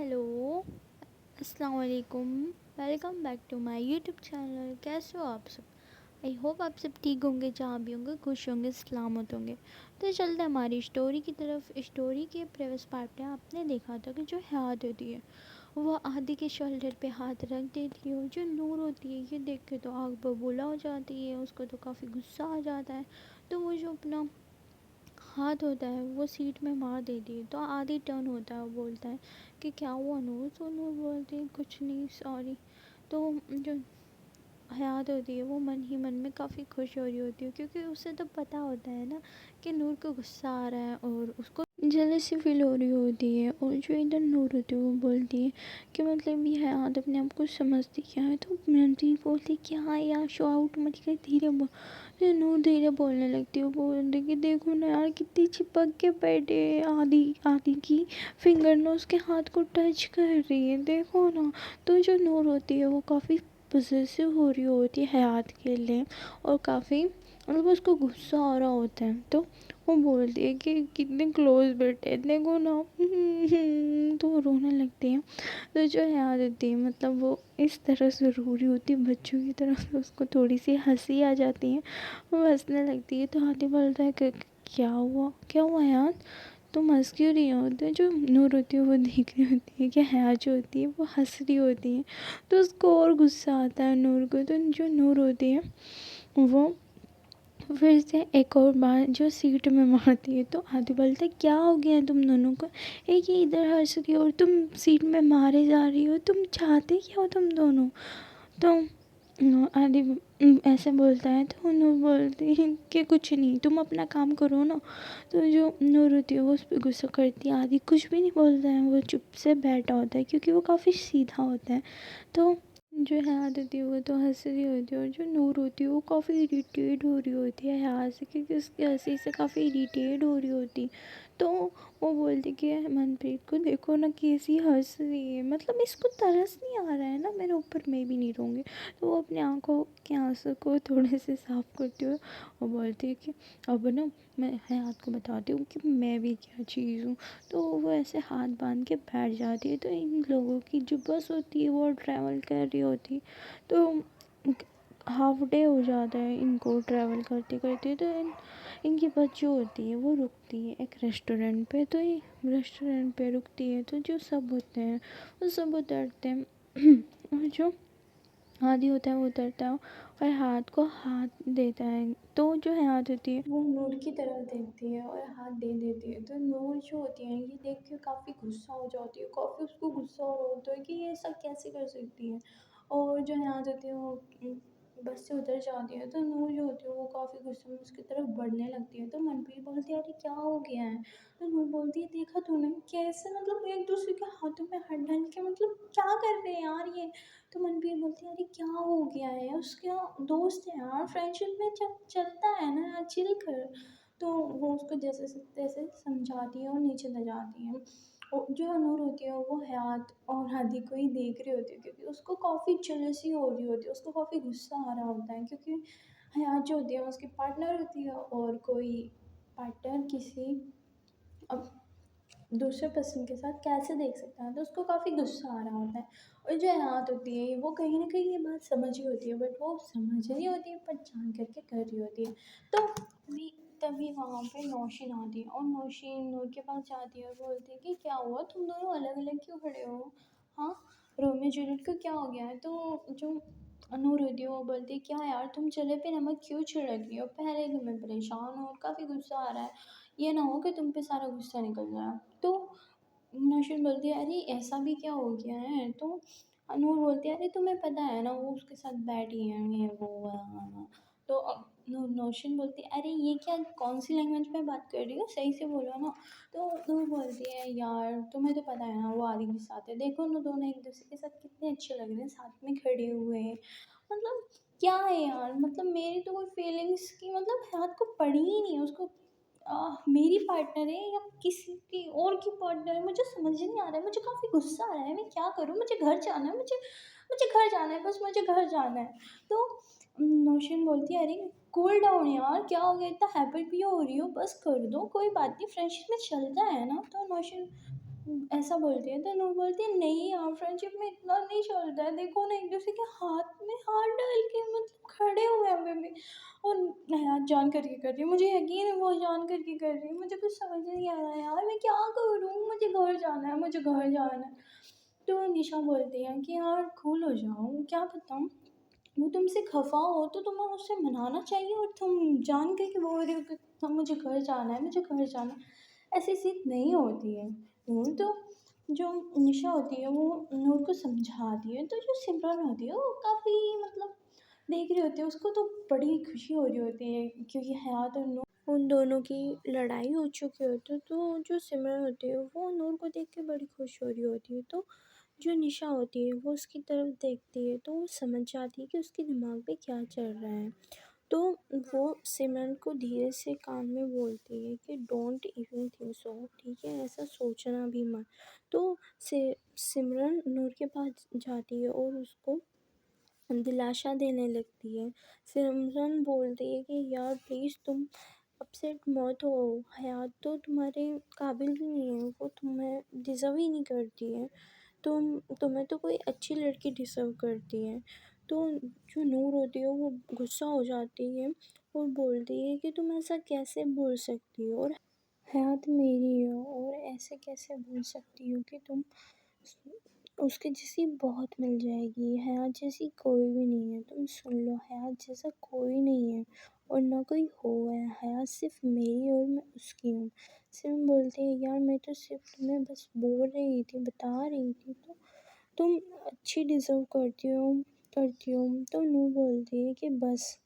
Hello, अस्सलाम वालेकुम। Welcome back to my YouTube channel. कैसे हो आप सब? आई होप आप सब ठीक होंगे, जहाँ भी होंगे खुश होंगे, सलामत होंगे। तो चलते हैं हमारी स्टोरी की तरफ। स्टोरी के प्रीवियस पार्ट में आपने देखा था कि जो हयात होती है वो आदि के शोल्डर पे हाथ रख देती है। जो नूर होती है ये देख के तो आग बबूला हो जाती है, उसको तो काफ़ी गुस्सा आ जाता है। तो वो जो अपना हाथ होता है वो सीट में मार देती है। तो आधी टर्न होता है, वो बोलता है कि क्या हुआ नूर? तो नूर बोलती है कुछ नहीं, सॉरी। तो जो हयात होती है वो मन ही मन में काफ़ी खुश हो रही होती है, क्योंकि उसे तो पता होता है ना कि नूर को गुस्सा आ रहा है और उसको जेलसी फील हो रही होती है। और जो इधर नूर होती है वो बोलती है कि मतलब ये हयात अपने आप को समझती क्या है। तो मनप्रीत बोलती है क्या यार, शो आउट मत कर, धीरे बोल। तो नूर धीरे बोलने लगती है, वो बोलती कि देखो ना यार, कितनी चिपक के बैठे है, आधी आधी की फिंगर ना उसके हाथ को टच कर रही है, देखो ना। तो जो नूर होती है वो काफ़ी पॉसेसिव हो रही होती है हयात के लिए, और काफ़ी मतलब उसको गुस्सा आ रहा होता है। तो वो बोलती है कि कितने क्लोज बैठे हैं, देखो ना। तो वो रोने लगती है। तो जो हयात होती है मतलब वो इस तरह से रो रही होती है बच्चों की तरह, तो उसको थोड़ी सी हंसी आ जाती है, वो हंसने लगती है। तो हाथी बोलता है कि क्या हुआ, क्या हुआ यार, तुम हंस क्यों रही हो? तो जो नूर होती है वो देख रही होती है कि हया जो होती है वो हंस रही होती है। तो उसको और गुस्सा आता है नूर को। तो जो नूर होती है वो फिर से एक और बार जो सीट में मारती है। तो आदि बोलता है क्या हो गया है तुम दोनों को, एक ये इधर हंस रही हो और तुम सीट में मारे जा रही हो, तुम चाहते क्या हो तुम दोनों? तो आदि ऐसे बोलता है। तो नूर बोलती है कि कुछ नहीं, तुम अपना काम करो ना। तो जो नूर होती है वो उस पर गुस्सा करती है, आदि कुछ भी नहीं बोलता है, वो चुप से बैठा होता है क्योंकि वो काफ़ी सीधा होता है। तो जो हयात होती है वो तो हंस रही होती है, और जो नूर होती है वो काफ़ी इरिटेट हो रही होती है हया से, क्योंकि उसकी हंसी से काफ़ी इरिटेट हो रही होती। तो वो बोलती कि मनप्रीत को देखो ना कैसी हंस रही है, मतलब इसको तरस नहीं आ रहा है ना मेरे ऊपर, मैं भी नहीं रहूँगी। तो वो अपनी आंखों के आंसू को थोड़े से साफ करती हुए वो बोलती है कि अब ना मैं हयात को बताती हूँ कि मैं भी क्या चीज़ हूँ। तो वो ऐसे हाथ बांध के बैठ जाती है। तो इन लोगों की जो बस होती है वो ट्रैवल कर रही होती, तो हाफ डे हो जाता है इनको ट्रैवल करते करते। तो इनकी बस जो होती है वो रुकती है एक रेस्टोरेंट पे। तो ये रेस्टोरेंट पे रुकती है, तो जो सब होते हैं वो सब उतरते हैं। और जो आदि होता है वो उतरता है और हाथ को हाथ देता है। तो जो है हाथ होती है वो नूर की तरफ देखती है और हाथ दे देती है। तो नूर जो होती है ये देख के काफ़ी गुस्सा हो जाती है, काफ़ी उसको गुस्सा हो रहा होता है कि ये सब कैसे कर सकती है। और जो हाथ होती है वो बस से उतर जाती है। तो नूर जो होती है वो काफ़ी गुस्से में उसकी तरफ बढ़ने लगती है। तो मनप्रीत बोलती है अरे क्या हो गया है? तो नूर बोलती है देखा तूने कैसे, मतलब एक दूसरे के हाथों में हाथ डाल के, मतलब क्या कर रहे हैं यार ये। तो मनप्रीत बोलती है अरे क्या हो गया है, उसका दोस्त है यार, फ्रेंडशिप में चलता है ना यार, चिल कर। तो वो उसको जैसे तैसे समझाती है और नीचे ले जाती है। और जो नूर होती है वो हयात और हादी को ही देख रही होती है, क्योंकि उसको काफ़ी जेलसी हो रही होती है, उसको काफ़ी गुस्सा आ रहा होता है, क्योंकि हयात जो होती है उसकी पार्टनर होती है और कोई पार्टनर किसी अब दूसरे पर्सन के साथ कैसे देख सकता है। तो उसको काफ़ी गुस्सा आ रहा होता है। और जो हयात होती है वो कहीं ना कहीं ये बात समझ रही होती है, बट वो समझ रही होती है पर जान करके कर रही होती है। तो तभी तभी वहाँ पे नौशीन आती है और नौशीन नूर के पास जाती है और बोलती है कि क्या हुआ, तुम दोनों अलग अलग क्यों खड़े हो? हाँ, रोमियो जूलियट को क्या हो गया है? तो जो नूर होती है वो बोलती है क्या यार, तुम चले पे नमक क्यों छिड़क रही हो, पहले ही मैं परेशान हूँ और काफ़ी गुस्सा आ रहा है, ये ना हो कि तुम पे सारा गुस्सा निकल जाए। तो नौशीन बोलती है अरे ऐसा भी क्या हो गया है? तो नूर बोलती है अरे तुम्हें पता है ना वो उसके साथ बैठी है, ये वो। तो नौशीन बोलती है अरे ये क्या, कौन सी लैंग्वेज में बात कर रही हो, सही से बोलो ना। तो नूर बोलती है यार तुम्हें तो पता है ना वो आदि के साथ है, देखो ना दोनों एक दूसरे के साथ कितने अच्छे लग रहे हैं, साथ में खड़े हुए हैं। मतलब क्या है यार, मतलब मेरी तो कोई फीलिंग्स की मतलब हाथ को पड़ी ही नहीं है उसको। मेरी पार्टनर है या किसी की और की पार्टनर है, मुझे समझ नहीं आ रहा है, मुझे काफ़ी गुस्सा आ रहा है, मैं क्या करूँ, मुझे घर जाना है, मुझे मुझे घर जाना है, बस मुझे घर जाना है। तो नौशीन बोलती है अरे कूल डाउन यार, क्या हो गया, इतना हैप्पी भी हो रही हो, बस कर दो, कोई बात नहीं, फ्रेंडशिप में चलता है ना। तो नौशीन ऐसा बोलती है तो नूर बोलती है नहीं यार, फ्रेंडशिप में इतना नहीं चलता है, देखो ना एक दूसरे के हाथ में हाथ डाल के मतलब खड़े हुए हैं अभी भी। और हयात जान करके कर रही है, मुझे यकीन है वो जान करके कर रही है, मुझे कुछ समझ नहीं आ रहा है यार मैं क्या करूँ, मुझे घर जाना है, मुझे घर जाना है। तो निशा बोलती है कि यार कूल हो जाओ, क्या पता वो तुमसे खफा हो तो तुम्हें उससे मनाना चाहिए, और तुम जान के कि बोल रही हो कि "हाँ, मुझे घर जाना है, मुझे घर जाना है"। ऐसी चीज़ नहीं होती है। नूर तो जो निशा होती है वो नूर को समझाती है, तो जो सिमरन होती है वो काफ़ी मतलब देख रही होती है, उसको तो बड़ी खुशी हो रही होती है क्योंकि हयात और नूर उन दोनों की लड़ाई हो चुकी होती है। तो जो सिमरन होती है वो नूर को देख के बड़ी खुश हो रही होती है। तो जो निशा होती है वो उसकी तरफ देखती है तो वो समझ जाती है कि उसके दिमाग में क्या चल रहा है। तो वो सिमरन को धीरे से कान में बोलती है कि डोंट इवन थिंक सो, ठीक है, ऐसा सोचना भी मत। तो सिमरन नूर के पास जाती है और उसको दिलासा देने लगती है। सिमरन बोलती है कि यार प्लीज़ तुम अपसेट मत हो, हयात तो तुम्हारे काबिल भी नहीं है, वो तुम्हें डिज़र्व ही नहीं करती है, तुम्हें तो कोई अच्छी लड़की डिज़र्व करती है। तो जो नूर होती है वो गुस्सा हो जाती है और बोलती है कि तुम ऐसा कैसे बोल सकती हो, और हयात मेरी हो, और ऐसे कैसे बोल सकती हो कि तुम उसके जैसी बहुत मिल जाएगी, हयात जैसी कोई भी नहीं है, तुम सुन लो हयात जैसा कोई नहीं है और ना कोई होगा है, हयात सिर्फ मेरी और मैं उसकी हूँ। सिर्फ बोलती है यार मैं तो सिर्फ तुम्हें बस बोल रही थी, बता रही थी, तो तुम अच्छी डिज़र्व करती हो। तो नूर बोलती है कि बस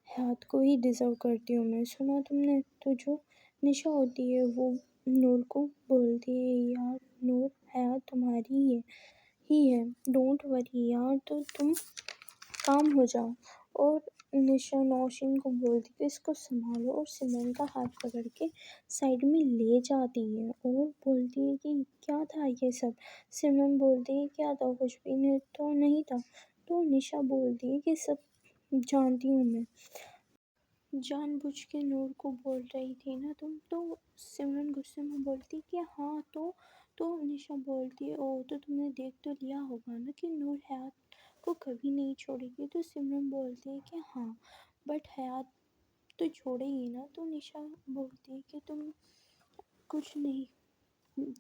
हयात को ही डिज़र्व करती हूँ मैं, सुना तुमने। तो जो निशा होती है वो नूर को बोलती है यार नूर हयात तुम्हारी ही है, डोंट वरी यार, तो तुम काम हो जाओ। और निशा नौशीन को बोलती है इसको संभालो और सिमरन का हाथ पकड़ के साइड में ले जाती है और बोलती है कि क्या था ये सब। सिमरन बोलती है क्या था, कुछ भी नहीं तो नहीं था। तो निशा बोलती है कि सब जानती हूँ मैं, जानबूझ के नूर को बोल रही थी ना तुम। तो सिमरन गुस्से में बोलती कि हाँ तो निशा बोलती है ओ तो तुमने देख तो लिया होगा ना कि नूर हयात को कभी नहीं छोड़ेगी। तो सिमरन बोलती है कि हाँ बट हयात तो छोड़ेगी ना। तो निशा बोलती है कि तुम कुछ नहीं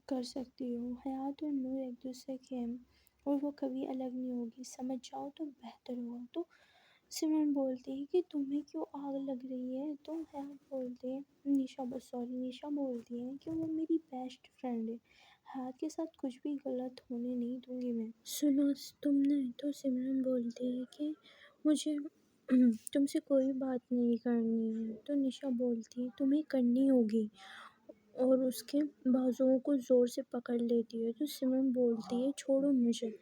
कर सकती हो, हयात और नूर एक दूसरे के हैं और वो कभी अलग नहीं होगी, समझ जाओ तो बेहतर होगा। तो सिमरन बोलती है कि तुम्हें क्यों आग लग रही है। तो हयात बोलते हैं निशा बोलती है कि वो मेरी बेस्ट फ्रेंड है, हयात के साथ कुछ भी गलत होने नहीं दूंगी मैं। सुनो तुमने। तो सिमरन बोलती है कि मुझे तुमसे कोई बात नहीं करनी है। तो निशा बोलती है तुम्हें करनी होगी और उसके बाजुओं को ज़ोर से पकड़ लेती है। तो सिमरन बोलती है छोड़ो मुझे।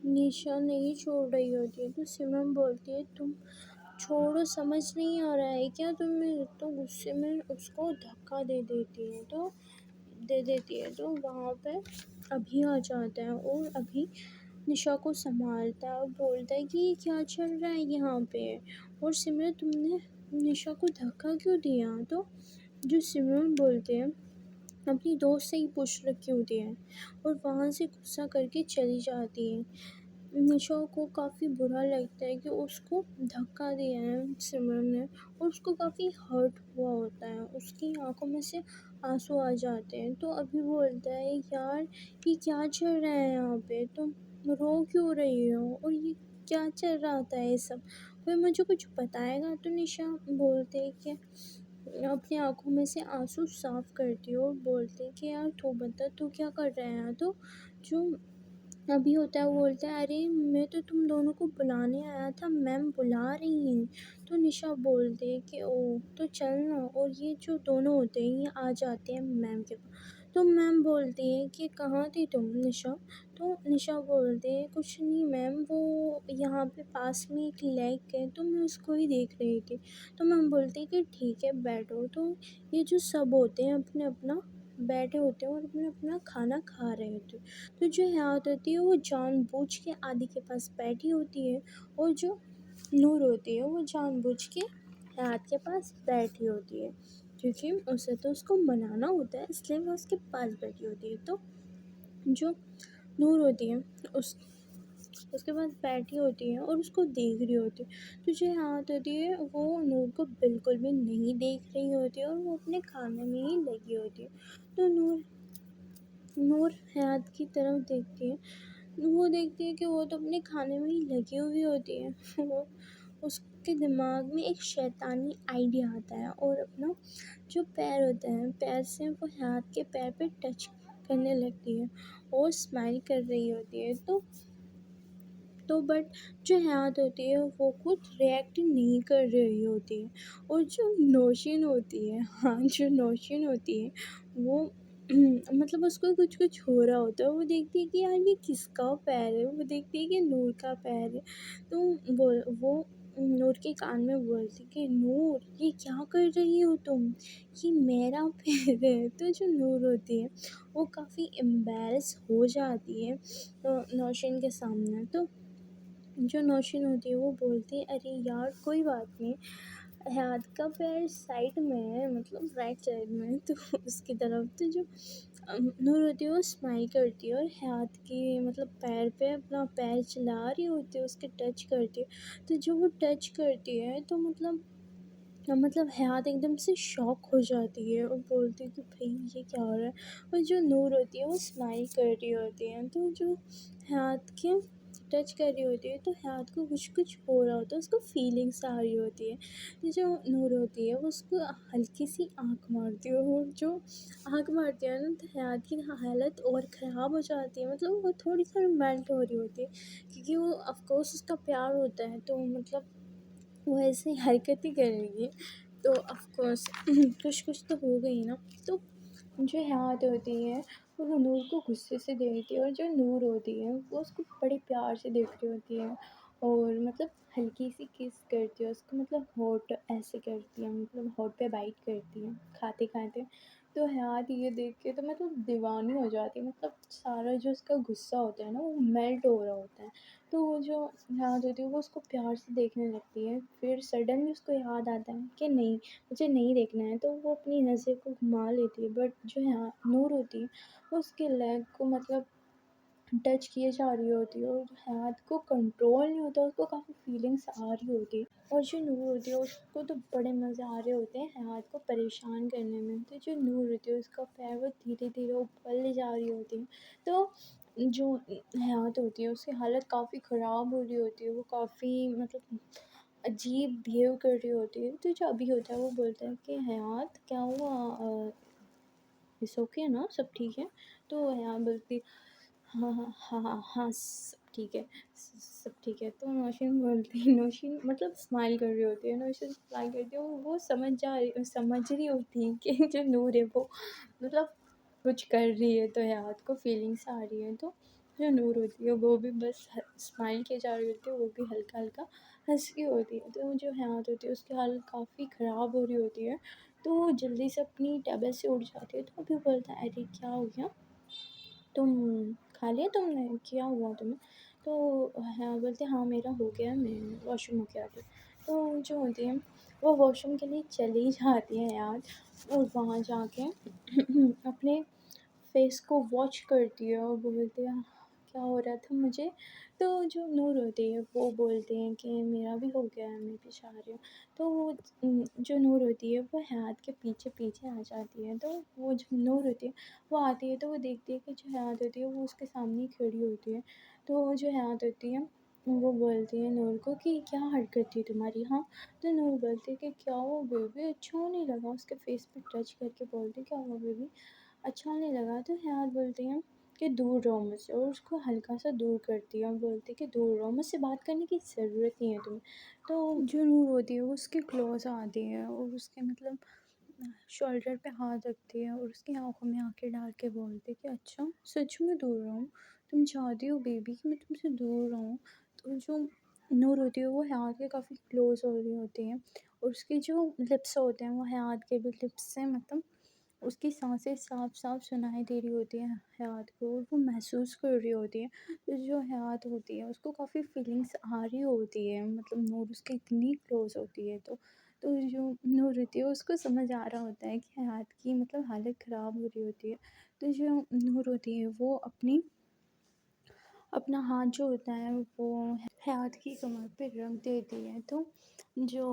निशा नहीं छोड़ रही होती है। तो सिमरन बोलती है तुम छोड़ो, समझ नहीं आ रहा है क्या तुम्हें। तो गुस्से में उसको धक्का दे देती है। तो वहाँ पे अभी आ जाता है और अभी निशा को संभालता है और बोलता है कि ये क्या चल रहा है यहाँ पे, और सिमरन तुमने निशा को धक्का क्यों दिया। तो जो सिमरन बोलते हैं अपनी दोस्त से ही पूछ रखी होती है और वहाँ से गुस्सा करके चली जाती है। निशा को काफ़ी बुरा लगता है कि उसको धक्का दिया है सिमरन ने और उसको काफ़ी हर्ट हुआ होता है, उसकी आंखों में से आंसू आ जाते हैं। तो अभी बोलता है यार ये क्या चल रहा है यहाँ पे, तुम रो क्यों रही हो और ये क्या चल रहा था ये सब, कोई मुझे कुछ बताएगा। तो निशा बोलते है कि अपनी आंखों में से आंसू साफ करती हो और बोलते कि यार तू बता तू क्या कर रहा है यहाँ। तो जो अभी होता है वो बोलता है अरे मैं तो तुम दोनों को बुलाने आया था, मैम बुला रही हैं। तो निशा बोलती है कि ओ तो चल ना, और ये जो दोनों होते हैं ये आ जाते हैं मैम के पास। तो मैम बोलती है कि कहाँ थी तुम निशा। तो निशा बोलती है कुछ नहीं मैम, वो यहाँ पे पास में एक लेक है तो मैं उसको ही देख रही थी। तो मैम बोलती है कि ठीक है बैठो। तो ये जो सब होते हैं अपने अपना बैठे होते हैं और अपना अपना खाना खा रहे होते हैं। तो जो हयात होती है वो जानबूझ के आदि के पास बैठी होती है और जो नूर होती है वो जानबूझ के हयात के पास बैठी होती है, क्योंकि उसे तो उसको मनाना होता है इसलिए वो उसके पास बैठी होती है। तो جو نور ہوتی ہے اس کے پاس بیٹھی ہوتی ہے اور اس کو دیکھ رہی ہوتی ہے، تو جو حیات ہوتی ہے وہ نور کو بالکل بھی نہیں دیکھ رہی ہوتی ہے اور وہ اپنے کھانے میں ہی لگی ہوتی ہے۔ تو نور حیات کی طرف دیکھتی ہے، وہ دیکھتی ہے کہ وہ تو اپنے کھانے میں ہی لگی ہوئی ہوتی ہے۔ وہ اس کے دماغ میں ایک شیطانی آئیڈیا آتا ہے اور اپنا جو پیر ہوتا ہے پیر سے وہ حیات کے پیر پہ ٹچ کرنے لگتی ہے اور اسمائل کر رہی ہوتی ہے۔ تو بٹ جو حیات ہوتی ہے وہ خود ریئیکٹ نہیں کر رہی ہوتی ہے، اور جو نوشین ہوتی ہے، جو نوشین ہوتی ہے وہ مطلب اس کو کچھ ہو رہا ہوتا ہے، وہ دیکھتی ہے کہ یار یہ کس کا پیر ہے، وہ دیکھتی ہے کہ نور کا پیر ہے، تو وہ نور کے کان میں بولتی کہ نور یہ کیا کر رہی ہو تم، یہ میرا پیر ہے۔ تو جو نور ہوتی ہے وہ کافی امبیرس ہو جاتی ہے نوشین کے سامنے، تو جو نوشین ہوتی ہے وہ بولتی ہے ارے یار کوئی بات نہیں، حیات کا پیر سائڈ میں ہے، مطلب رائٹ سائڈ میں ہے، تو اس کی طرف تو جو نور ہوتی ہے وہ اسمائل کرتی ہے اور حیات کی مطلب پیر پہ اپنا پیر چلا رہی ہوتی ہے، اس کے ٹچ کرتی ہے، تو جو وہ ٹچ کرتی ہے تو مطلب حیات ایک دم سے شاک ہو جاتی ہے اور بولتی ہے کہ بھائی یہ کیا ہو رہا ہے، اور جو نور ہوتی ہے وہ اسمائل کر رہی ہوتی ہے، تو جو حیات کے ٹچ کر رہی ہوتی ہے تو حیات کو کچھ ہو رہا ہوتا ہے، اس کو فیلنگس آ رہی ہوتی ہے، جو نور ہوتی ہے وہ اس کو ہلکی سی آنکھ مارتی ہے، اور جو آنکھ مارتی ہے نا تو حیات کی حالت اور خراب ہو جاتی ہے، مطلب وہ تھوڑی سی میلٹ ہو رہی ہوتی ہے کیونکہ وہ آف کورس اس کا پیار ہوتا ہے، تو مطلب وہ ایسی حرکت ہی کرے گی، تو آف کورس کچھ تو ہو گئی نا۔ تو جو حیات ہوتی ہے وہ نور کو غصے سے دیکھتی ہے، اور جو نور ہوتی ہے وہ اس کو بڑے پیار سے دیکھ رہی ہوتی ہے، اور مطلب ہلکی سی کس کرتی ہے اس کو، مطلب ہونٹ ایسے کرتی ہے، مطلب ہونٹ پہ بائٹ کرتی ہے کھاتے کھاتے، تو حیات یہ دیکھ کے تو مطلب دیوانی ہو جاتی ہے، مطلب سارا جو اس کا غصہ ہوتا ہے نا وہ میلٹ ہو رہا ہوتا ہے، تو وہ جو حیات ہوتی ہے وہ اس کو پیار سے دیکھنے لگتی ہے، پھر سڈنلی اس کو یاد آتا ہے کہ نہیں مجھے نہیں دیکھنا ہے، تو وہ اپنی نظر کو گھما لیتی ہے، بٹ جو نور ہوتی ہے وہ اس کے لیگ کو مطلب ٹچ کیے جا رہی ہوتی ہے، اور حیات کو کنٹرول نہیں ہوتا، اس کو کافی فیلنگس آ رہی ہوتی ہے، اور جو نور ہوتی ہے اس کو تو بڑے مزے آ رہے ہوتے ہیں حیات کو پریشان کرنے میں، تو جو نور ہوتی ہے اس کا پیر وہ دھیرے دھیرے اوپر لے جا رہی ہوتی ہے، تو جو حیات ہوتی ہے اس کی حالت کافی خراب ہو رہی ہوتی ہے، وہ کافی مطلب عجیب بہیو کر رہی ہوتی ہے، تو جو ابھی ہوتا ہے وہ بولتا ہے کہ حیات کیا ہوا، اس اوکے نا سب ٹھیک ہے، تو حیات بولتی ہاں ہاں ہاں ہاں ہاں سب ٹھیک ہے، سب ٹھیک ہے، تو نوشین بولتی ہے، نوشین مطلب اسمائل کر رہی ہوتی ہے، نوشین اسمائل کرتی ہے، وہ سمجھ رہی ہوتی ہے کہ جو نور ہے وہ مطلب کچھ کر رہی ہے، تو حیات کو فیلنگس آ رہی ہے، تو جو نور ہوتی ہے وہ بھی بس اسمائل کیے جا رہی ہوتی ہے، وہ بھی ہلکا ہلکا ہنس رہی ہوتی ہے، تو جو حیات ہوتی ہے اس کی حالت کافی خراب ہو رہی ہوتی ہے، تو وہ جلدی سے اپنی ٹیبل سے اٹھ جاتی ہے، تو ابھی بولتا ہے ارے کیا ہو گیا، تم کھا لیا تم نے، کیا ہوا تمہیں، تو ہاں بولتے ہاں میرا ہو گیا، میں واش روم ہو کے آتی ہوں، تو جو ہوتی ہے وہ واش روم کے لیے چلی جاتی ہے یار، اور وہاں جا کے اپنے فیس کو واچ کرتی ہے اور بولتی ہے کیا ہو رہا تھا مجھے، تو جو نور ہوتی ہے وہ بولتے ہیں کہ میرا بھی ہو گیا ہے، میں بھی چاہ رہی ہوں، تو وہ جو نور ہوتی ہے وہ حیات کے پیچھے پیچھے آ جاتی ہے، تو وہ جو نور ہوتی ہے وہ آتی ہے تو وہ دیکھتی ہے کہ جو حیات ہوتی ہے وہ اس کے سامنے ہی کھڑی ہوتی ہے، تو وہ جو حیات ہوتی ہے وہ بولتی ہے نور کو کہ کیا حرکت تھی تمہاری، ہاں، تو نور بولتی ہے کہ کیا ہوا بیبی، اچھا نہیں لگا، اس کے فیس پہ ٹچ کر کے بولتی کیا ہوا بیبی، اچھا نہیں لگا، تو حیات بولتی ہیں کہ دور رہو مجھ سے، اور اس کو ہلکا سا دور کرتی ہے اور بولتی ہے کہ دور رہو، مجھ سے بات کرنے کی ضرورت نہیں ہے تمہیں، تو جو نور ہوتی ہے وہ اس کے کلوز آتی ہے اور اس کے مطلب شولڈر پہ ہاتھ رکھتی ہے اور اس کی آنکھوں میں آنکھیں ڈال کے بولتی کہ اچھا سچ میں دور رہوں، تم چاہتی ہو بیبی کہ میں تم سے دور رہوں، تو جو نور ہوتی ہے وہ حیات کے کافی کلوز ہو رہی ہوتی ہے، اور اس کے جو لپس ہوتے ہیں وہ حیات کے بھی لپس سے مطلب اس کی سانسیں صاف صاف سنائی دے رہی ہوتی ہیں حیات کو، اور وہ محسوس کر رہی ہوتی ہے، تو جو حیات ہوتی ہے اس کو کافی فیلنگس آ رہی ہوتی ہے، مطلب نور اس کے اتنی کلوز ہوتی ہے، تو جو نور ہوتی ہے اس کو سمجھ آ رہا ہوتا ہے کہ حیات کی مطلب حالت خراب ہو رہی ہوتی ہے، تو جو نور ہوتی ہے وہ اپنا ہاتھ جو ہوتا ہے وہ حیات کی کمر پہ رکھ دیتی ہے، تو جو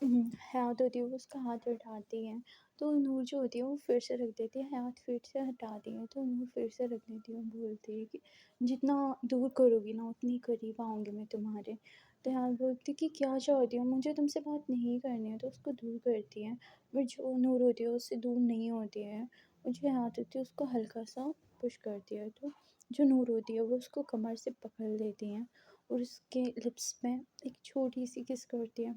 حیات ہوتی ہے وہ اس کا ہاتھ اٹھاتی ہے، تو نور جو ہوتی ہے وہ پھر سے رکھ دیتی ہے، حیات پھر سے ہٹاتی ہے تو نور پھر سے رکھ دیتی ہے اور بولتی ہے کہ جتنا دور کرو گی نا اتنی قریب آؤں گی میں تمہارے۔ تو حیات بولتی ہے کہ کیا چاہتی ہو، مجھے تم سے بات نہیں کرنی ہے، تو اس کو دور کرتی ہے، بٹ جو نور ہوتی ہے اس سے دور نہیں ہوتی ہے، اور جو حیات ہوتی ہے اس کو ہلکا سا پش کرتی ہے، تو جو نور ہوتی ہے وہ اس کو کمر سے پکڑ لیتی ہے اور اس کے لپس میں ایک چھوٹی سی کس کرتی ہے،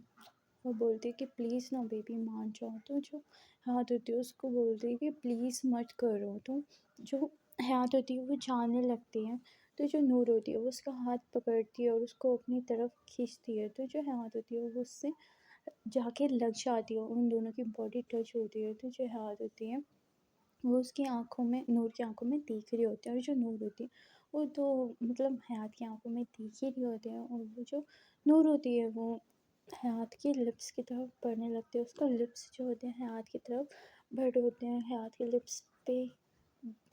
وہ بولتی ہے کہ پلیز نا بیبی مان جاؤ، تو جو حیات ہوتی ہے اس کو بولتی ہے کہ پلیز مت کرو، تو جو حیات ہوتی ہے وہ جانے لگتی ہے، تو جو نور ہوتی ہے وہ اس کا ہاتھ پکڑتی ہے اور اس کو اپنی طرف کھینچتی ہے، تو جو حیات ہوتی ہے وہ اس سے جا کے لگ جاتی ہے، ان دونوں کی باڈی ٹچ ہوتی ہے، تو جو حیات ہوتی ہے وہ اس کی آنکھوں میں، نور کی آنکھوں میں دیکھ رہی ہوتی ہے، اور جو نور ہوتی ہے وہ تو مطلب حیات کی آنکھوں میں دیکھ ہی رہی ہوتی ہے، اور وہ جو نور ہوتی ہے وہ حیات کے لپس کی طرف بڑھنے لگتی ہے، اس کا لپس جو ہوتے ہیں حیات کی طرف بڑھ ہوتے ہیں، حیات کے لپس پہ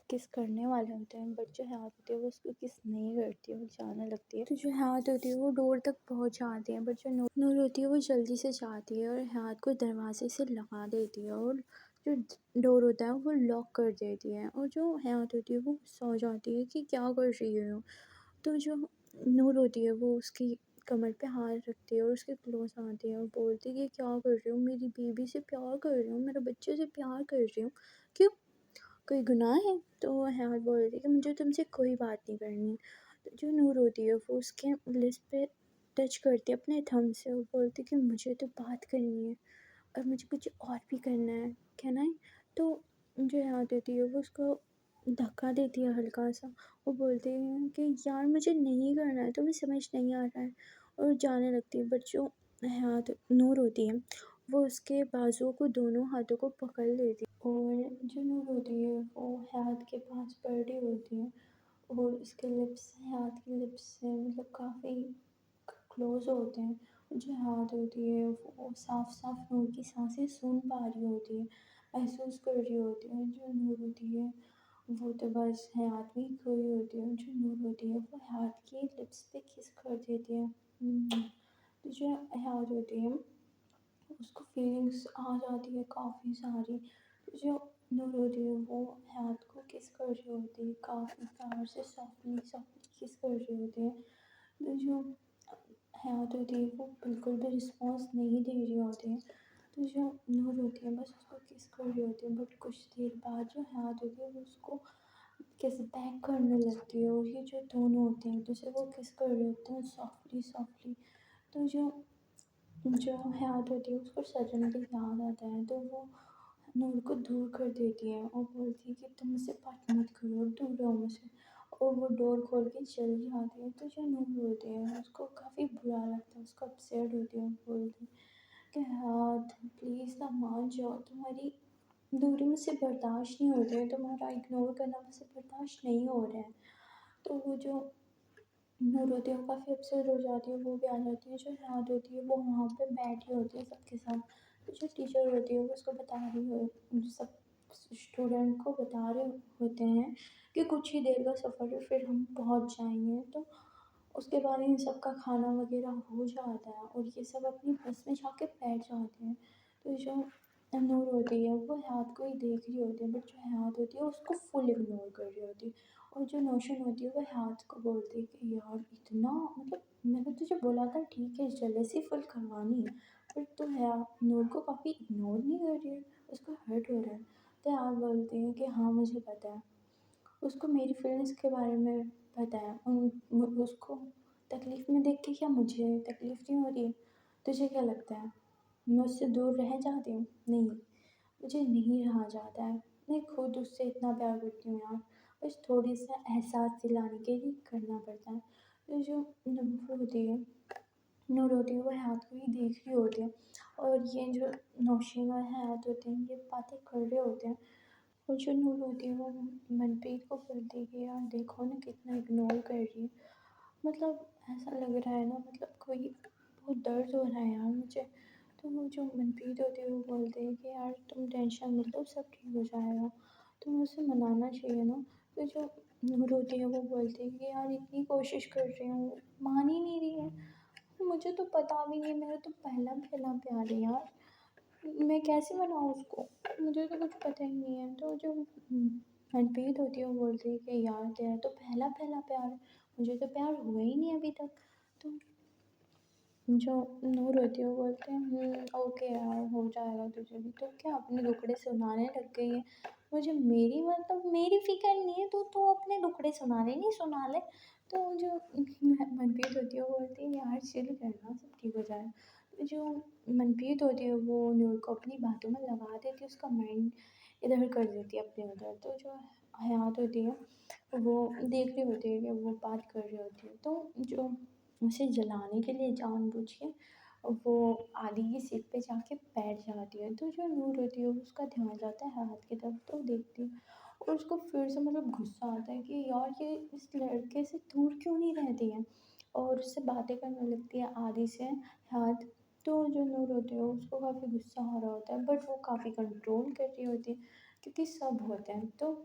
کس کرنے والے ہوتے ہیں، بٹ جو حیات ہوتی ہے وہ اس کو کس نہیں کرتی ہے، وہ جانے لگتی ہے، تو جو حیات ہوتی ہے وہ ڈور تک پہنچ جاتی ہے، بٹ جو نور ہوتی ہے وہ جلدی سے جاتی ہے اور حیات کو دروازے سے لگا دیتی ہے، اور جو ڈور ہوتا ہے وہ لاک کر دیتی ہے، اور جو حیات ہوتی ہے وہ سو جاتی ہے کہ کیا کر رہی ہو، تو جو نور ہوتی ہے وہ اس کی کمر پہ ہاتھ رکھتی ہے اور اس کے کلوز آتی ہے اور بولتی ہے کہ کیا کر رہی ہوں، میری بیبی سے پیار کر رہی ہوں، میرے بچے سے پیار کر رہی ہوں، کیوں، کوئی گناہ ہے، تو وہ حیات بولتی ہے کہ مجھے تم سے کوئی بات نہیں کرنی، تو جو نور ہوتی ہے وہ اس کے لپس پہ ٹچ کرتی ہے اپنے تھم سے اور بولتی ہے کہ مجھے تو بات کرنی ہے اور مجھے کچھ اور بھی کرنا ہے، کہنا ہے، تو جو حیات ہوتی ہے وہ اس کو دھکا دیتی ہے ہلکا سا، وہ بولتی ہے کہ یار مجھے نہیں کرنا ہے، تمہیں سمجھ نہیں آ رہا ہے، اور جانے لگتی ہے، بٹ جو حیات نور ہوتی ہے وہ اس کے بازو کو دونوں ہاتھوں کو پکڑ لیتی ہے، اور جو نور ہوتی ہے وہ حیات کے پاس بیٹھی ہوتی ہے اور اس کے لپس حیات کے لپس سے مطلب کافی کلوز ہوتے ہیں، جو حیات ہوتی ہے وہ صاف صاف نور کی سانسیں سن پا رہی ہوتی ہے، محسوس کر رہی ہوتی ہے، جو نور ہوتی ہے وہ تو بس حیات میں ہی کھوئی ہوتی ہے، جو نور ہوتی ہے وہ حیات کے لپس پہ کس کر دیتی ہے، تو جو حیات ہوتی ہے اس کو فیلنگس آ جاتی ہے کافی ساری، تو جو نور ہوتی ہے وہ حیات کو کس کر رہی ہوتی ہے، کافی پیار سے سافٹلی سافٹلی کس کر رہی ہوتی ہے، تو جو حیات ہوتی ہے وہ بالکل بھی رسپانس نہیں دے رہی ہوتی ہے، تو جو نور ہوتی ہے بس اس کو کس کر رہی ہوتی ہے، بٹ کچھ دیر بعد جو حیات ہوتی ہے وہ اس کو کس بیک کرنے لگتی ہے، اور یہ جو دونوں ہوتے ہیں جسے وہ کس کر رہے ہوتے ہیں سافٹلی سافٹلی، تو جو حیات ہوتی ہے اس کو سڈنلی یاد آتا ہے، تو وہ نور کو دور کر دیتی ہے اور بولتی ہے کہ تم مجھ سے بات مت کرو، دور رہو مجھ سے، اور وہ ڈور کھول کے چلی جاتی ہے، تو جو نور ہوتی ہے اس کو کافی برا لگتا ہے، اس کو اپسیٹ ہوتی ہے اور بولتی ہے کہ حیات پلیز نا مان جاؤ، تمہاری دوری مجھ سے برداشت نہیں ہو رہی ہے، تمہارا اگنور کرنا مجھ سے برداشت نہیں ہو رہا ہے، تو وہ جو نور ہوتی ہے وہ کافی اپسیٹ ہو جاتی ہے، وہ بھی آ جاتی ہے، جو حیات ہوتی ہے وہ وہاں پہ بیٹھی ہوتی ہے سب کے ساتھ، تو جو ٹیچر ہوتی ہے وہ اس کو بتا رہی ہو، سب اسٹوڈنٹ کو بتا رہے ہوتے ہیں کہ کچھ ہی دیر کا سفر ہے پھر ہم پہنچ جائیں گے، تو اس کے بعد ان سب کا کھانا وغیرہ ہو جاتا ہے اور یہ سب اپنی بس میں جا کے بیٹھ جاتے ہیں، تو جو نور ہوتی ہے وہ حیات کو ہی دیکھ رہی ہوتی ہے، بٹ جو حیات ہوتی ہے اس کو فل اگنور کر رہی ہوتی ہے، اور جو نوشن ہوتی ہے وہ حیات کو بولتی ہے کہ یار اتنا مطلب میں نے تجھے بولا تھا ٹھیک ہے جلیسی فل کروانی ہے، بٹ تو حیات نور کو کافی اگنور نہیں کر رہی ہے، اس کو ہرٹ ہو رہا ہے، تو آپ بولتے ہیں کہ ہاں مجھے پتہ ہے، اس کو میری فیلنگس کے بارے میں پتہ ہے، اس کو تکلیف میں دیکھ کے کیا مجھے تکلیف نہیں ہو رہی ہے، تجھے کیا لگتا ہے میں اس سے دور رہ جاتی ہوں، نہیں، مجھے نہیں رہا جاتا ہے، میں خود اس سے اتنا پیار کرتی ہوں یار، بس تھوڑی سا احساس دلانے کے لیے کرنا پڑتا ہے، تو جو نور ہوتی ہے وہ حیات کو ہی دیکھ رہی ہوتی ہے، اور یہ جو نوشین اور حیات ہوتے ہیں یہ باتیں کر رہے ہوتے ہیں، اور جو نور ہوتی ہے وہ منپریت کو بولتی ہے کہ یار دیکھو نا کتنا اگنور کر رہی ہے، مطلب ایسا لگ رہا ہے نا مطلب کوئی بہت درد ہو رہا ہے یار مجھے، تو وہ جو منپریت ہوتی ہے وہ بولتے ہیں کہ یار تم ٹینشن مت لو سب ٹھیک ہو جائے گا، तो मैं उसे मनाना चाहिए ना। तो जो नूर होती है वो बोलती है कि यार इतनी कोशिश कर रही हूँ, मान ही नहीं रही है। मुझे तो पता भी नहीं, मेरा तो पहला पहला प्यार है यार, मैं कैसे मनाऊँ उसको? मुझे तो कुछ पता ही नहीं है। तो जो मनप्रीत होती है वो बोलती है कि यार तेरा तो पहला पहला प्यार है, मुझे तो प्यार हुआ ही नहीं अभी तक। तो जो नूर होती है वो बोलते हैं ओके यार हो जाएगा तुझे भी, तो क्या अपने दुखड़े सुनाने लग गई है? मुझे मेरी मतलब मेरी फिक्र नहीं है, तो तू अपने दुखड़े सुनाने नहीं सुना ले। तो जो मनप्रीत होती है वो बोलती है यार चिल करना, सब ठीक हो जाएगा। तो जो मनप्रीत होती है वो नूर को अपनी बातों में लगा देती है, उसका माइंड इधर कर देती है अपने उधर। तो जो हयात होती है वो देख रही होती है कि वो बात कर रही होती है, तो जो उसे जलाने के लिए जानबूझ के वो आदि की सीट पे जाके बैठ जाती है। तो जो नूर होती है उसका ध्यान जाता है हाथ की तरफ, तो देखती है और उसको फिर से मतलब गुस्सा आता है कि यार ये इस लड़के से दूर क्यों नहीं रहती है, और उससे बातें करने लगती है आदि से हाथ। तो जो नूर होती है उसको काफ़ी गुस्सा आ रहा होता है, बट वो काफ़ी कंट्रोल कर रही होती है क्योंकि सब होते हैं। तो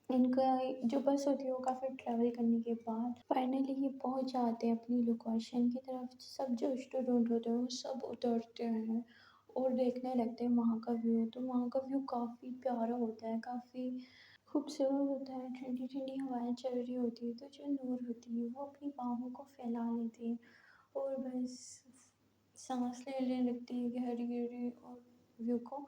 इनका जो बस होती है वो काफ़ी ट्रैवल करने के बाद फाइनली ये पहुंच जाते हैं अपनी लोकेशन की तरफ। सब जो स्टूडेंट होते हैं वो सब उतरते हैं और देखने लगते हैं वहाँ का व्यू। तो वहाँ का व्यू काफ़ी प्यारा होता है, काफ़ी खूबसूरत होता है, ठंडी ठंडी हवाएं चल रही होती है। तो जो नूर होती है वो अपनी बाहों को फैला लेती है और बस सांस लेने लगती है गहरी गहरी, और व्यू को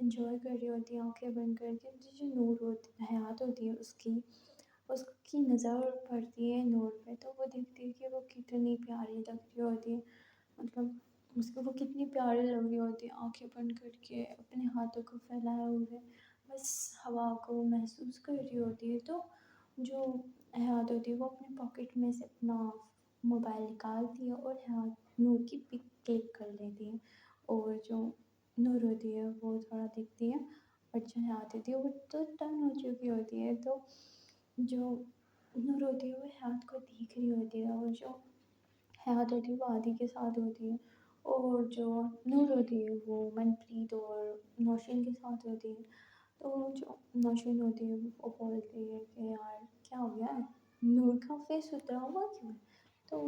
एंजॉय कर रही होती है आंखें बंद करके। तो जो नूर होती हयात होती है उसकी नज़र पड़ती है नूर पे, तो वो देखती है कि वो कितनी प्यारी लग रही होती है, मतलब उसको वो कितनी प्यारी लग रही होती है आंखें बंद करके अपने हाथों को फैलाए हुए बस हवा को महसूस कर रही होती है। तो जो हयात होती है वो अपने पॉकेट में से अपना मोबाइल निकालती है और हयात नूर की पिक क्लिक कर लेती है। और जो नूर होती है वो थोड़ा देखती है, और जो हयात होती है वो तो टर्न हो चुकी होती है। तो जो नूर होती है वो हयात को देख रही होती है, और जो हयात होती है वो आदि के साथ होती है, और जो नूर होती है वो मनप्रीत और नौशीन के साथ होती है। तो जो नौशीन होती है वो बोलती है कि यार क्या हो गया है, नूर का फेस उतरा हुआ क्यों है? तो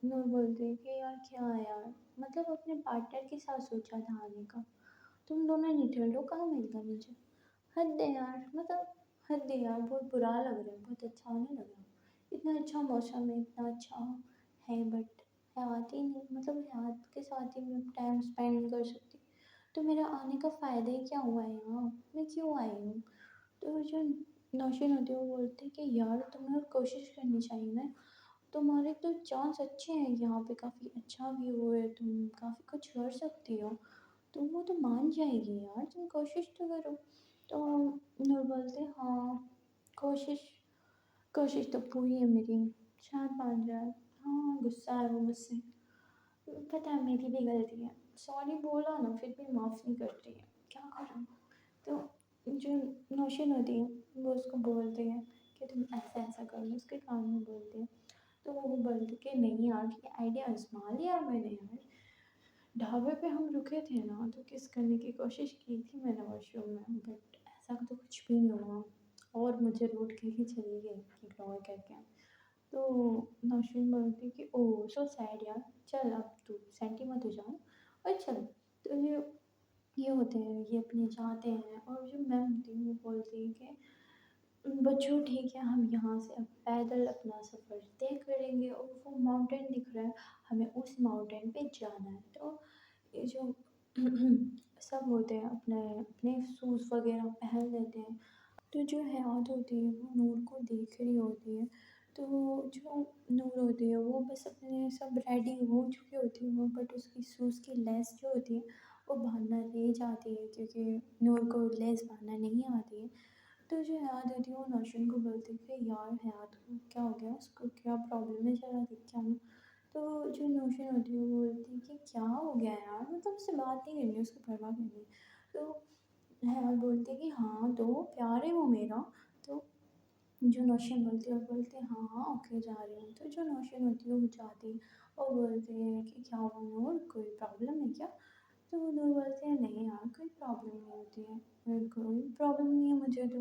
नूर बोलती है कि यार क्या है यार, मतलब अपने पार्टनर के साथ सोचा था आने का, तुम दोनों निकल लो, कहाँ मिल गया मुझे? हद है यार, मतलब हद है यार, बहुत बुरा लग रहा है, बहुत अच्छा नहीं लग रहा। इतना अच्छा मौसम है, इतना अच्छा है, बट हयात ही नहीं, मतलब हयात के साथ ही मैं टाइम स्पेंड नहीं कर सकती। तो मेरा आने का फ़ायदा ही क्या हुआ है यहाँ, मैं क्यों आई हूँ? तो जो नौशीन होती है वो बोलती है कि यार तुम्हें और कोशिश करनी चाहिए ना, तुम्हारे तो चांस अच्छे हैं, यहाँ पे काफ़ी अच्छा व्यू है, तुम काफ़ी कुछ कर सकती हो, तो वो तो मान जाएगी यार, तुम कोशिश तो करो। तो नूर बोलते हाँ, कोशिश कोशिश तो पूरी है मेरी, शायद मान जाए। हाँ गुस्सा है वो मुझसे, पता है मेरी भी गलती है, सॉरी बोला ना फिर भी माफ़ नहीं करती है, क्या करूँ? तो जो नौशीन होती है वो उसको बोलती है कि तुम ऐसा ऐसा करो, उसके कान में बोलती है। तो वो बोलती कि नहीं यार ये आइडिया आजमा लिया मैंने यार, ढाबे पे हम रुके थे ना तो किस करने की कोशिश की थी मैंने वॉशरूम में, बट ऐसा तो कुछ भी नहीं हुआ, और मुझे रूठ के ही चली गई इग्नोर करके। तो नौशीन बोलती कि ओह सो सैड यार, चल अब तू सेंटी मत हो जा, और चल। तो ये होते हैं, ये अपने जाते हैं, और जो मैं होती हूँ वो बोलती है कि बच्चों ठीक है, हम यहाँ से अब पैदल अपना सफ़र तय करेंगे, और वो माउंटेन दिख रहा है, हमें उस माउंटेन पे जाना है। तो ये जो सब होते हैं अपने अपने शूज़ वगैरह पहन लेते हैं। तो जो हयात होती है वो नूर को देख रही होती है। तो जो नूर होती है वो बस अपने सब रेडी हो चुकी होती है वो, बट उसकी शूज़ की लेस जो होती है वो बांधना रह जाती है, क्योंकि नूर को लेस बांधना नहीं आती है। तो जो हयात होती है वो नौशीन को बोलती है कि यार हयात को क्या हो गया, उसको क्या प्रॉब्लम है, ज़रा देख के आना। तो जो नौशीन होती है वो बोलती है कि क्या हो गया यार, मतलब उससे बात नहीं करनी, उसको परवाह करनी है। तो हयात बोलती है कि हाँ तो प्यार है वो मेरा। तो जो नौशीन बोलती है वो बोलती है हाँ हाँ ओके जा रही हूँ। तो जो नौशीन होती है वो जाती है और बोलती है कि क्या हुआ नूर, कोई प्रॉब्लम है क्या? तो वो नूर बोलते हैं नहीं यार कोई प्रॉब्लम नहीं होती है, कोई प्रॉब्लम नहीं है मुझे तो।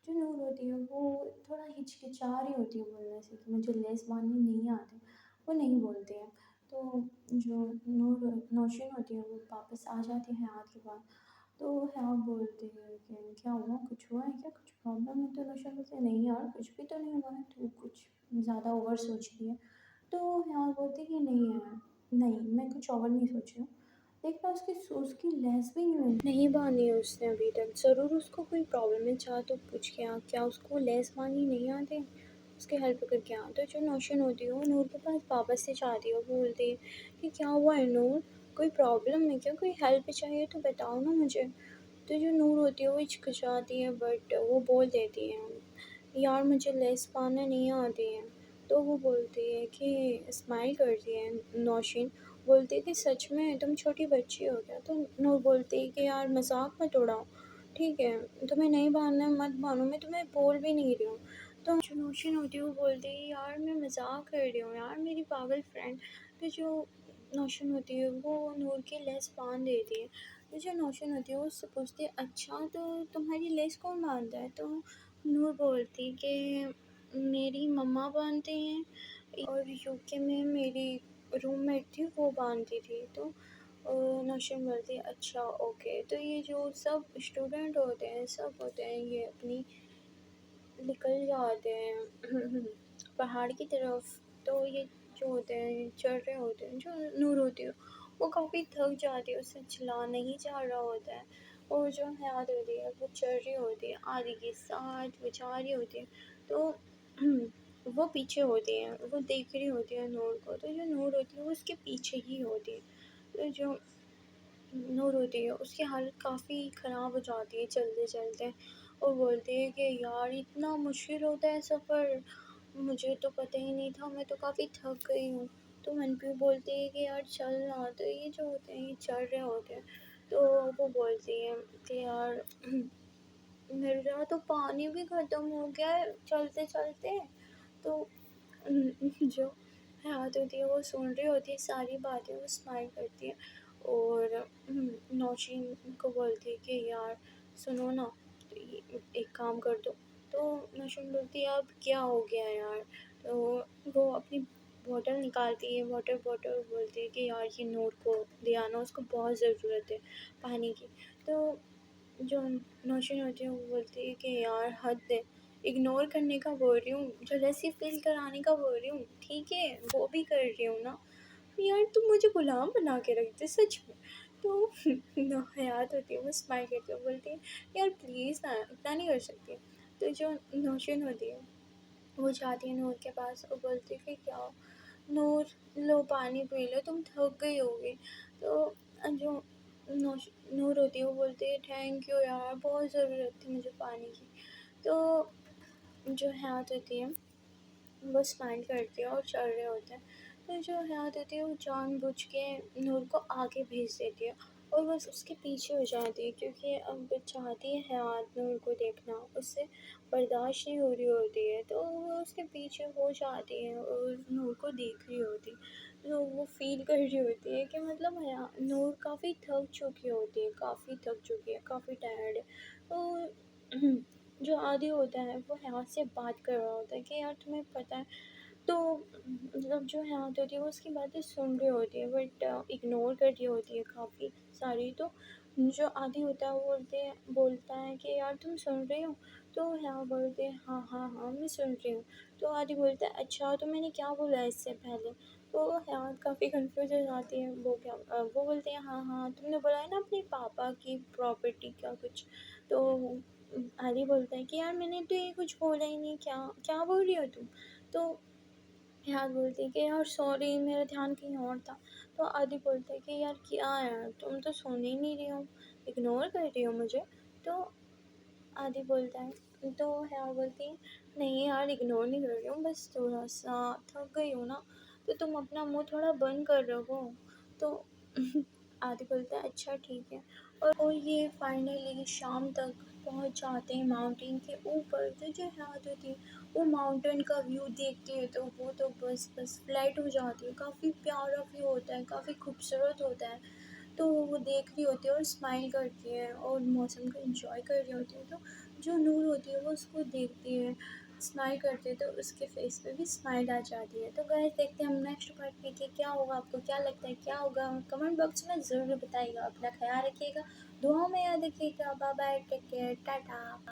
जो नूर होती है वो थोड़ा हिचकिचा रही होती है बोलने से कि मुझे लेस बांधनी नहीं आती, वो नहीं बोलती है। तो जो नूर नौशीन होती है वो वापस आ जाती है हयात के पास। तो हयात बोलती है कि क्या हुआ, कुछ हुआ है क्या, कुछ प्रॉब्लम है? तो नौशीन बोलती है नहीं यार कुछ भी तो नहीं हुआ है, तू कुछ ज़्यादा ओवर सोच रही है। तो हयात बोलती है कि नहीं यार, नहीं मैं कुछ ओवर नहीं सोच रही हूँ। देखना उसकी लेस भी नहीं बांधी है उसने अभी तक, ज़रूर उसको कोई प्रॉब्लम है। चाह तो पूछ क्या उसको लेस बांधनी नहीं आती, उसकी हेल्प करके आ। तो जो नौशीन होती है वो नूर के पास वापस से जाती है, वो बोलती है कि क्या हुआ है नूर, कोई प्रॉब्लम है क्या, कोई हेल्प चाहिए तो बताओ ना मुझे। तो जो नूर होती है वो हिचकिचाती है बट वो बोल देती है यार मुझे लेस पाना नहीं आती है। तो वो बोलती है कि स्माइल करती है नौशीन, बोलती है कि सच में तुम छोटी बच्ची हो क्या? तो नूर बोलती है कि यार मजाक मत उड़ाओ, ठीक है तुम्हें नहीं बांधना है मत बांधो, मैं तुम्हें बोल भी नहीं रही हूँ। तो जो नौशीन होती है वो बोलती है यार मैं मजाक कर रही हूँ यार मेरी पागल फ्रेंड। तो जो नौशीन होती है वो नूर की लेस बांध देती है। तो जो नौशीन होती है वो उससे पूछती है अच्छा तो तुम्हारी लेस कौन बांधता है? तो नूर बोलती कि मेरी मम्मा बांधती हैं और यूके में मेरी रूममेट थी वो बांधती थी। तो नौशीन बोलती है अच्छा ओके। तो ये जो सब स्टूडेंट होते हैं सब होते हैं ये अपनी निकल जाते हैं पहाड़ की तरफ। तो ये जो होते हैं चढ़ रहे होते हैं, जो नूर होती है वो काफ़ी थक जाती है, उससे चला नहीं जा रहा होता है। और जो हयात होती है वो चढ़ रही होती है आदि के साथ, वो जा रही होती है। तो वो पीछे होती है, वो देख रही होती है नूर को। तो जो नूर होती है वो उसके पीछे ही होती है। तो जो नूर होती है उसकी हालत काफ़ी ख़राब हो जाती है चलते चलते, और बोलती है कि यार इतना मुश्किल होता है सफ़र, मुझे तो पता ही नहीं था, मैं तो काफ़ी थक गई हूँ। तो मनप्रीत बोलती है कि यार चल ना। तो ये जो होते हैं ये चढ़ रहे होते हैं। तो वो बोलती है कि यार मेरा तो पानी भी ख़त्म हो गया है चलते चलते। तो जो हयात होती है वो सुन रही होती है सारी बातें, वो स्माइल करती है और नौशीन को बोलती है कि यार सुनो ना, तो ये एक काम कर दो। तो नौशीन बोलती है अब क्या हो गया यार? तो वो अपनी बॉटल निकालती है, वाटर बॉटल, बोलती है कि यार ये नूर को दे आना, उसको बहुत ज़रूरत है पानी की। तो जो नौशीन होती है वो बोलती है कि यार हद है, इग्नोर करने का बोल रही हूँ, जेलसी फील कराने का बोल रही हूँ, ठीक है वो भी कर रही हूँ ना। यार तुम मुझे गुलाम बना के रखते सच में। तो हयात होती है वो स्माइल करती है, बोलती है यार प्लीज़ ना इतना नहीं कर सकती। तो जो नौशीन होती है वो जाती है नूर के पास और बोलती है कि क्या नूर लो पानी पी लो, तुम थक गई होगी। तो जो नूर होती है वो बोलती है थैंक यू यार बहुत ज़रूरत थी मुझे पानी की। तो जो हयात होती है वो स्माइल करती है और चल रहे होते हैं। तो जो हयात होती है वो जानबूझ के नूर को आगे भेज देती है और बस उसके पीछे हो जाती है, क्योंकि अब चाहती है हयात नूर को देखना, उससे बर्दाश्त नहीं हो रही होती है। तो वो उसके पीछे हो जाती है और नूर को देख रही होती है। तो वो फील कर रही होती है कि मतलब हया नूर काफ़ी थक चुकी होती है, काफ़ी थक चुकी है, काफ़ी टायर्ड है। तो जो आदि होता है वो हयात से बात कर रहा होता है कि यार तुम्हें पता है। तो मतलब जो हयात होती है वो उसकी बातें सुन रही होती है बट इग्नोर कर रही होती है काफ़ी सारी। तो जो आदि होता है वो बोलता है कि यार तुम सुन रही हो? तो हयात बोलते हैं हाँ हाँ हाँ मैं सुन रही हूँ। तो आदि बोलता है अच्छा तो मैंने क्या बोला इससे पहले? तो हयात काफ़ी कंफ्यूज हो जाती है, वो बोलते हैं हाँ हाँ तुमने बोला है ना अपने पापा की प्रॉपर्टी का कुछ। तो आदि बोलता है कि यार मैंने तो ये कुछ बोला ही नहीं, क्या क्या बोल रही हो तुम? तो यार बोलती है कि यार सॉरी मेरा ध्यान कहीं और था। तो आदि बोलता है कि यार क्या यार तुम तो सुन ही नहीं रही हो, इग्नोर कर रही हो मुझे। तो आदि बोलता है, तो है बोलती है नहीं यार इग्नोर नहीं कर रही हूँ, बस थोड़ा सा थक गई हूँ ना, तो तुम अपना मुंह थोड़ा बंद कर रखो। तो आदि बोलता है अच्छा ठीक है। और ये फाइनली शाम तक पहुँच जाते हैं माउंटेन के ऊपर। तो जो हाथ होती है वो माउंटेन का व्यू देखती है तो वो तो बस फ्लैट हो जाती है, काफ़ी प्यारा व्यू होता है, काफ़ी खूबसूरत होता है। تو وہ دیکھ رہی ہوتی ہے اور اسمائل کرتی ہے اور موسم کو انجوائے کر رہی ہوتی ہے، تو جو نور ہوتی ہے وہ اس کو دیکھتی ہے، اسمائل کرتی ہے، تو اس کے فیس پہ بھی اسمائل آ جاتی ہے۔ تو گائز دیکھتے ہیں ہم نیکسٹ پارٹ میں کہ کیا ہوگا، آپ کو کیا لگتا ہے کیا ہوگا، کمنٹ باکس میں ضرور بتائیے گا۔ اپنا خیال رکھیے گا، دعاؤں میں یاد رکھیے گا۔ Bye bye, take care, Tata.